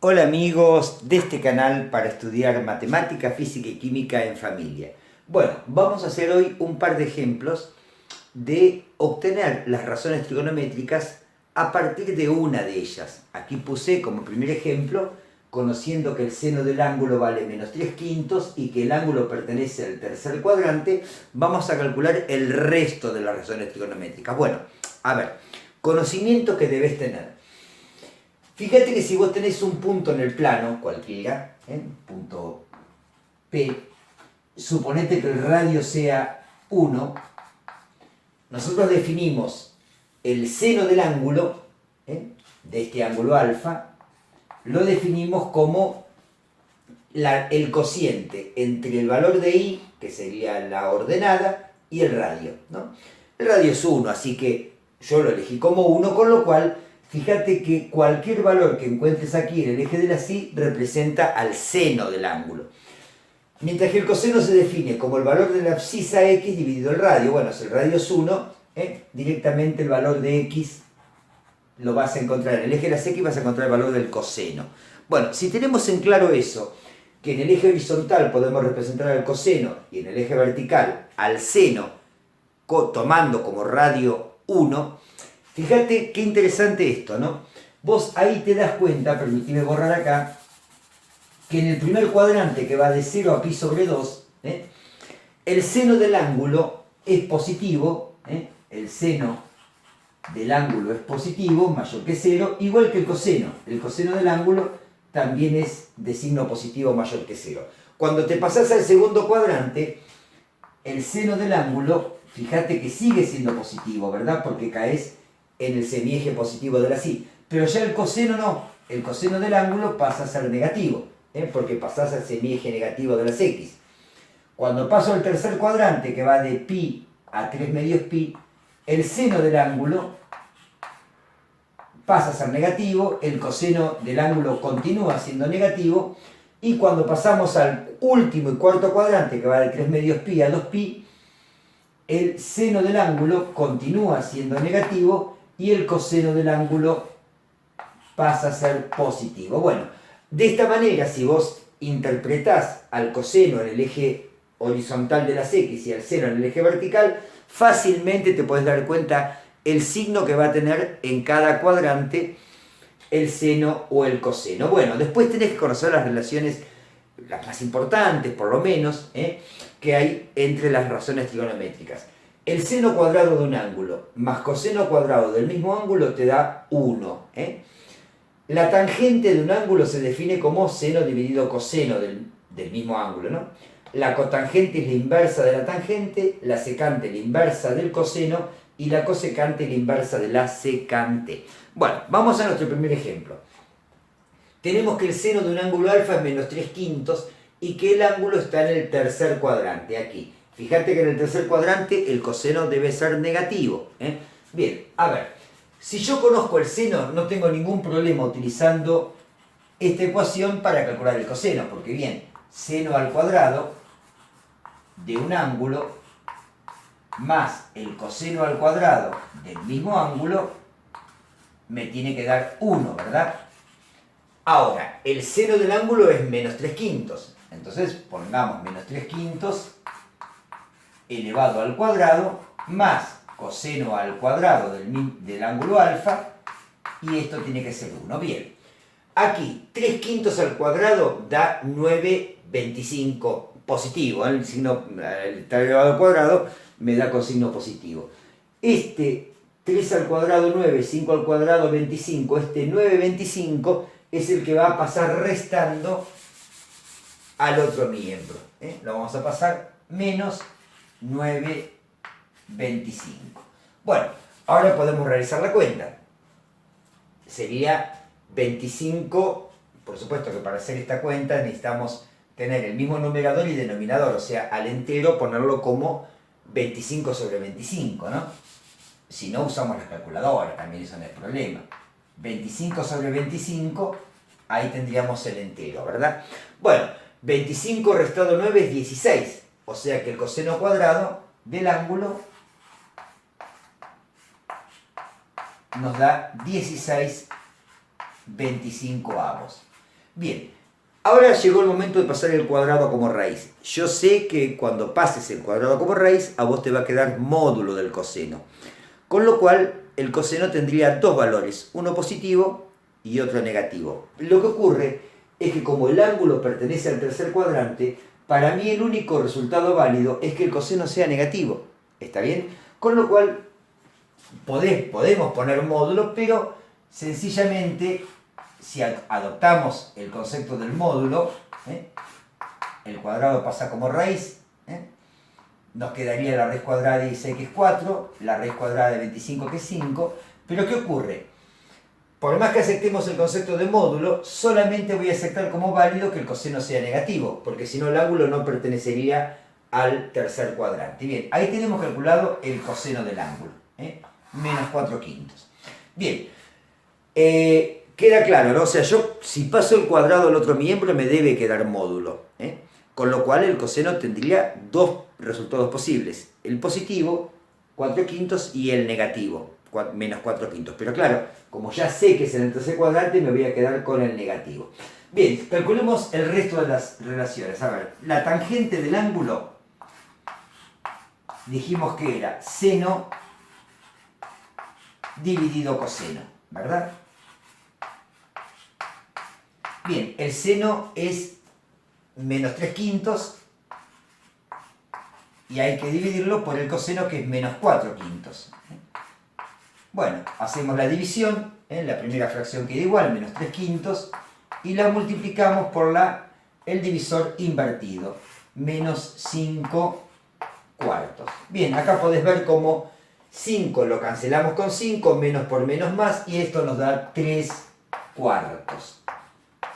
Hola amigos de este canal para estudiar matemática, física y química en familia. Bueno, vamos a hacer hoy un par de ejemplos de obtener las razones trigonométricas a partir de una de ellas. Aquí puse como primer ejemplo, conociendo que el seno del ángulo vale menos 3/5 y que el ángulo pertenece al tercer cuadrante, vamos a calcular el resto de las razones trigonométricas. Bueno, a ver, conocimiento que debes tener. Fíjate que si vos tenés un punto en el plano, cualquiera, punto P, suponete que el radio sea 1, nosotros definimos el seno del ángulo, de este ángulo alfa, lo definimos como el cociente entre el valor de I, que sería la ordenada, y el radio, ¿no? El radio es 1, así que yo lo elegí como 1, con lo cual fíjate que cualquier valor que encuentres aquí en el eje de la Y representa al seno del ángulo. Mientras que el coseno se define como el valor de la abscisa X dividido el radio. Bueno, si el radio es 1, directamente el valor de X lo vas a encontrar en el eje de las X, vas a encontrar el valor del coseno. Bueno, si tenemos en claro eso, que en el eje horizontal podemos representar al coseno y en el eje vertical al seno, tomando como radio 1, fíjate qué interesante esto, ¿no? Vos ahí te das cuenta, permitime borrar acá, que en el primer cuadrante que va de 0 a pi sobre 2, el seno del ángulo es positivo, el seno del ángulo es positivo, mayor que 0, igual que el coseno. El coseno del ángulo también es de signo positivo mayor que 0. Cuando te pasás al segundo cuadrante, el seno del ángulo, fíjate que sigue siendo positivo, ¿verdad? Porque caes en el semieje positivo de la Y. Pero ya el coseno no. El coseno del ángulo pasa a ser negativo, porque pasás al semieje negativo de las X. Cuando paso al tercer cuadrante, que va de pi a 3 medios pi, el seno del ángulo pasa a ser negativo, el coseno del ángulo continúa siendo negativo, y cuando pasamos al último y cuarto cuadrante, que va de 3 medios pi a 2 pi, el seno del ángulo continúa siendo negativo y el coseno del ángulo pasa a ser positivo. Bueno, de esta manera, si vos interpretás al coseno en el eje horizontal de las X y al seno en el eje vertical, fácilmente te podés dar cuenta el signo que va a tener en cada cuadrante el seno o el coseno. Bueno, después tenés que conocer las relaciones, las más importantes por lo menos, que hay entre las razones trigonométricas. El seno cuadrado de un ángulo más coseno cuadrado del mismo ángulo te da 1. La tangente de un ángulo se define como seno dividido coseno del mismo ángulo, ¿no? La cotangente es la inversa de la tangente, la secante la inversa del coseno y la cosecante la inversa de la secante. Bueno, vamos a nuestro primer ejemplo. Tenemos que el seno de un ángulo alfa es menos 3/5 y que el ángulo está en el tercer cuadrante, aquí. Fíjate que en el tercer cuadrante el coseno debe ser negativo. Bien, a ver, si yo conozco el seno, no tengo ningún problema utilizando esta ecuación para calcular el coseno, porque bien, seno al cuadrado de un ángulo más el coseno al cuadrado del mismo ángulo me tiene que dar 1, ¿verdad? Ahora, el seno del ángulo es menos 3/5. Entonces pongamos menos 3/5 elevado al cuadrado más coseno al cuadrado del ángulo alfa, y esto tiene que ser 1. Bien, aquí 3/5 al cuadrado da 9/25 positivo, el signo está elevado al cuadrado me da con signo positivo. Este 3 al cuadrado 9, 5 al cuadrado 25, este 9/25 es el que va a pasar restando al otro miembro. Lo vamos a pasar menos 9/25. Bueno, ahora podemos realizar la cuenta. Sería 25, por supuesto que para hacer esta cuenta necesitamos tener el mismo numerador y denominador, o sea, al entero ponerlo como 25 sobre 25, ¿no? Si no, usamos la calculadora, también eso no es problema. 25 sobre 25, ahí tendríamos el entero, ¿verdad? Bueno, 25 restado 9 es 16, o sea que el coseno cuadrado del ángulo nos da 16/25. Bien, ahora llegó el momento de pasar el cuadrado como raíz. Yo sé que cuando pases el cuadrado como raíz, a vos te va a quedar módulo del coseno. Con lo cual, el coseno tendría dos valores, uno positivo y otro negativo. Lo que ocurre es que como el ángulo pertenece al tercer cuadrante, para mí el único resultado válido es que el coseno sea negativo. ¿Está bien? Con lo cual, podemos poner módulo, pero sencillamente, si adoptamos el concepto del módulo, el cuadrado pasa como raíz, nos quedaría la raíz cuadrada de 16, que es 4, la raíz cuadrada de 25, que es 5, pero ¿qué ocurre? Por más que aceptemos el concepto de módulo, solamente voy a aceptar como válido que el coseno sea negativo, porque si no el ángulo no pertenecería al tercer cuadrante. Bien, ahí tenemos calculado el coseno del ángulo, menos 4 quintos. Bien, queda claro, ¿no? O sea, yo si paso el cuadrado al otro miembro me debe quedar módulo, con lo cual el coseno tendría dos resultados posibles, el positivo, 4 quintos, y el negativo, menos 4 quintos. Pero claro, como ya sé que es en el tercer cuadrante, me voy a quedar con el negativo. Bien, calculemos el resto de las relaciones. A ver, la tangente del ángulo, dijimos que era seno dividido coseno, ¿verdad? Bien, el seno es menos 3 quintos y hay que dividirlo por el coseno, que es menos 4 quintos. Bueno, hacemos la división, la primera fracción queda igual, menos 3 quintos, y la multiplicamos por el divisor invertido, menos 5 cuartos. Bien, acá podés ver cómo 5 lo cancelamos con 5, menos por menos más, y esto nos da 3 cuartos.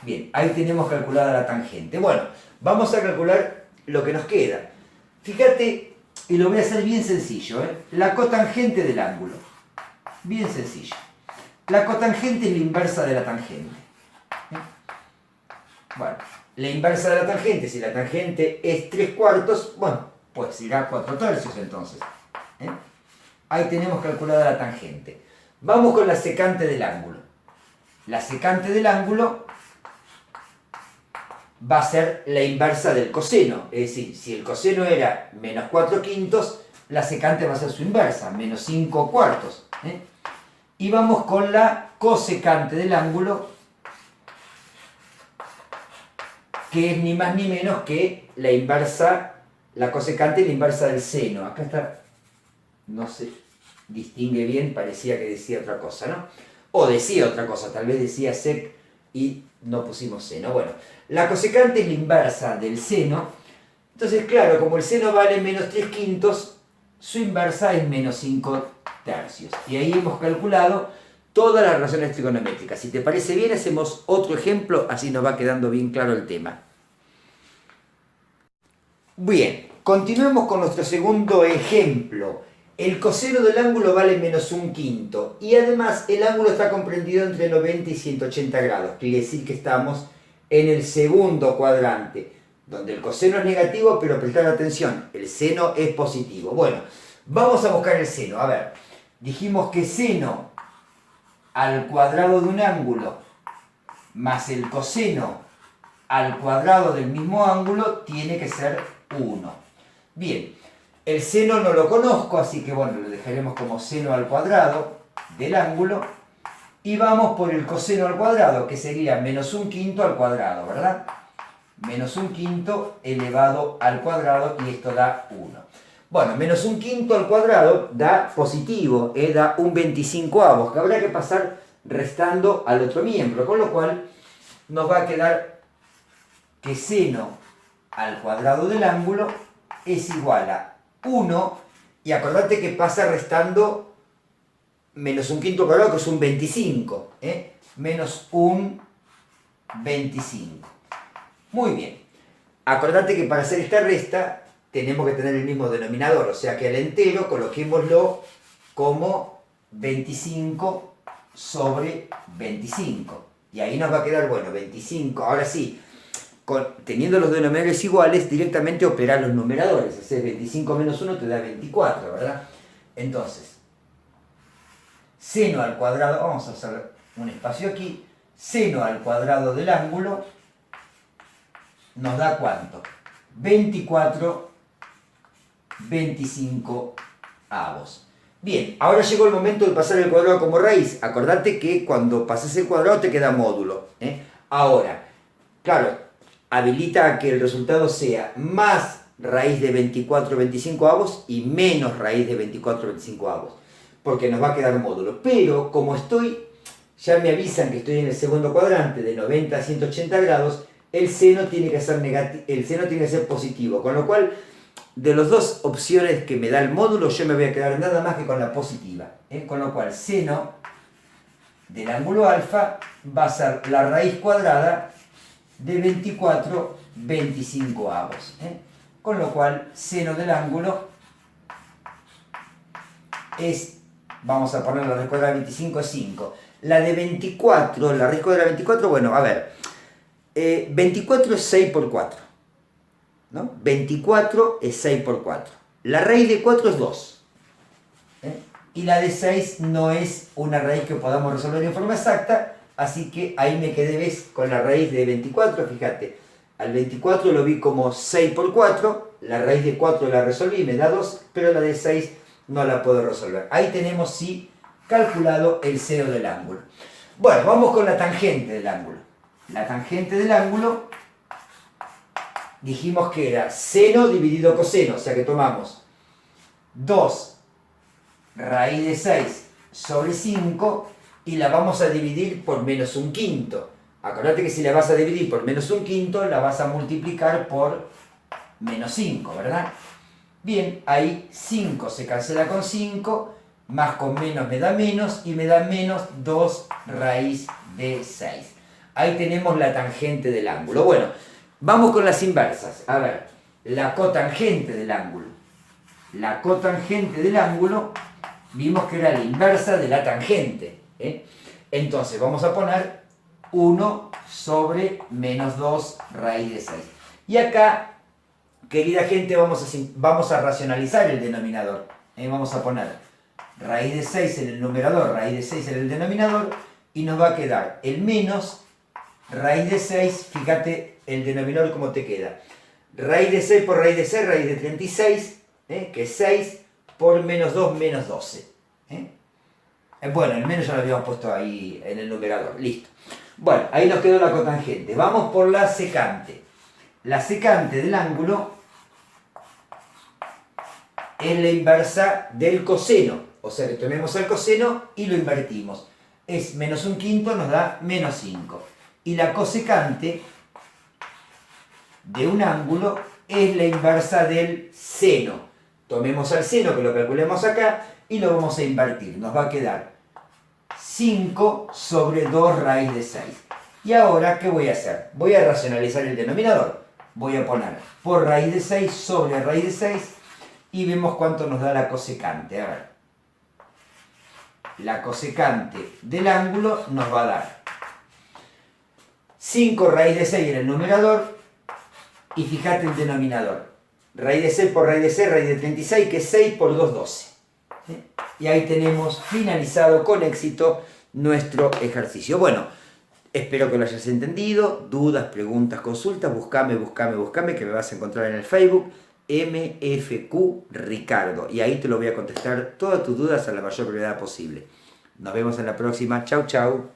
Bien, ahí tenemos calculada la tangente. Bueno, vamos a calcular lo que nos queda. Fíjate, y lo voy a hacer bien sencillo, la cotangente del ángulo. Bien sencillo. La cotangente es la inversa de la tangente. Bueno, la inversa de la tangente, si la tangente es 3 cuartos, bueno, pues irá 4 tercios entonces. Ahí tenemos calculada la tangente. Vamos con la secante del ángulo. La secante del ángulo va a ser la inversa del coseno. Es decir, si el coseno era menos 4 quintos, la secante va a ser su inversa, menos 5 cuartos. Y vamos con la cosecante del ángulo, que es ni más ni menos que la inversa, la cosecante es la inversa del seno. Acá está, no se distingue bien, parecía que decía otra cosa, ¿no? O decía otra cosa, tal vez decía sec y no pusimos seno. Bueno, la cosecante es la inversa del seno. Entonces, claro, como el seno vale menos 3 quintos, su inversa es menos 5 tercios. Y ahí hemos calculado todas las relaciones trigonométricas. Si te parece bien, hacemos otro ejemplo, así nos va quedando bien claro el tema. Bien, continuemos con nuestro segundo ejemplo. El coseno del ángulo vale menos 1 quinto y además el ángulo está comprendido entre 90 y 180 grados. Quiere decir que estamos en el segundo cuadrante, donde el coseno es negativo, pero prestad atención, el seno es positivo. Bueno, vamos a buscar el seno. A ver, dijimos que seno al cuadrado de un ángulo más el coseno al cuadrado del mismo ángulo tiene que ser 1. Bien, el seno no lo conozco, así que bueno, lo dejaremos como seno al cuadrado del ángulo. Y vamos por el coseno al cuadrado, que sería menos 1 quinto al cuadrado, ¿verdad? Menos 1 quinto elevado al cuadrado, y esto da 1. Bueno, menos 1 quinto al cuadrado da positivo, da un 25avos, que habrá que pasar restando al otro miembro, con lo cual nos va a quedar que seno al cuadrado del ángulo es igual a 1, y acordate que pasa restando menos 1 quinto al cuadrado, que es un 25, menos un 25. Muy bien. Acordate que para hacer esta resta tenemos que tener el mismo denominador, o sea que al entero coloquémoslo como 25 sobre 25. Y ahí nos va a quedar, bueno, 25. Ahora sí, teniendo los denominadores iguales, directamente operar los numeradores. O sea, 25 menos 1 te da 24, ¿verdad? Entonces, seno al cuadrado, vamos a hacer un espacio aquí, seno al cuadrado del ángulo nos da ¿cuánto? 24/25 avos. Bien, ahora llegó el momento de pasar el cuadrado como raíz. Acordate que cuando pases el cuadrado te queda módulo. Ahora, claro, habilita a que el resultado sea más raíz de 24/25 avos y menos raíz de 24/25 avos, porque nos va a quedar módulo. Pero como ya me avisan que estoy en el segundo cuadrante de 90 a 180 grados, el seno tiene que ser el seno tiene que ser positivo, con lo cual de las dos opciones que me da el módulo yo me voy a quedar nada más que con la positiva, con lo cual seno del ángulo alfa va a ser la raíz cuadrada de 24/25 avos, con lo cual seno del ángulo es, vamos a poner la raíz cuadrada de 25 es 5. La de 24, la raíz cuadrada de 24, bueno, a ver, 24 es 6 por 4, ¿no? 24 es 6 por 4. La raíz de 4 es 2. Y la de 6 no es una raíz que podamos resolver en forma exacta, así que ahí me quedé, ¿ves? Con la raíz de 24, fíjate. Al 24 lo vi como 6 por 4, la raíz de 4 la resolví, me da 2, pero la de 6 no la puedo resolver. Ahí tenemos, sí, calculado el seno del ángulo. Bueno, vamos con la tangente del ángulo. La tangente del ángulo, dijimos que era seno dividido coseno, o sea que tomamos 2 raíz de 6 sobre 5 y la vamos a dividir por menos un quinto. Acordate que si la vas a dividir por menos un quinto, la vas a multiplicar por menos 5, ¿verdad? Bien, ahí 5 se cancela con 5, más con menos me da menos, y me da menos 2 raíz de 6. Ahí tenemos la tangente del ángulo. Bueno, vamos con las inversas. A ver, la cotangente del ángulo. La cotangente del ángulo, vimos que era la inversa de la tangente. Entonces, vamos a poner 1 sobre menos 2 raíz de 6. Y acá, querida gente, vamos a racionalizar el denominador. Vamos a poner raíz de 6 en el numerador, raíz de 6 en el denominador, y nos va a quedar el menos raíz de 6, fíjate el denominador cómo te queda. Raíz de 6 por raíz de 6, raíz de 36, que es 6, por menos 2, menos 12. Bueno, el menos ya lo habíamos puesto ahí en el numerador, listo. Bueno, ahí nos quedó la cotangente. Vamos por la secante. La secante del ángulo es la inversa del coseno. O sea que tomemos el coseno y lo invertimos. Es menos un quinto, nos da menos 5. Y la cosecante de un ángulo es la inversa del seno. Tomemos el seno, que lo calculemos acá, y lo vamos a invertir. Nos va a quedar 5 sobre 2 raíz de 6. Y ahora, ¿qué voy a hacer? Voy a racionalizar el denominador. Voy a poner por raíz de 6 sobre raíz de 6 y vemos cuánto nos da la cosecante. A ver. La cosecante del ángulo nos va a dar 5 raíz de 6 en el numerador y fíjate el denominador. Raíz de 6 por raíz de 6, raíz de 36, que es 6 por 2, 12. Y ahí tenemos finalizado con éxito nuestro ejercicio. Bueno, espero que lo hayas entendido. Dudas, preguntas, consultas, buscame, que me vas a encontrar en el Facebook, MFQ Ricardo. Y ahí te lo voy a contestar todas tus dudas a la mayor brevedad posible. Nos vemos en la próxima. Chau, chau.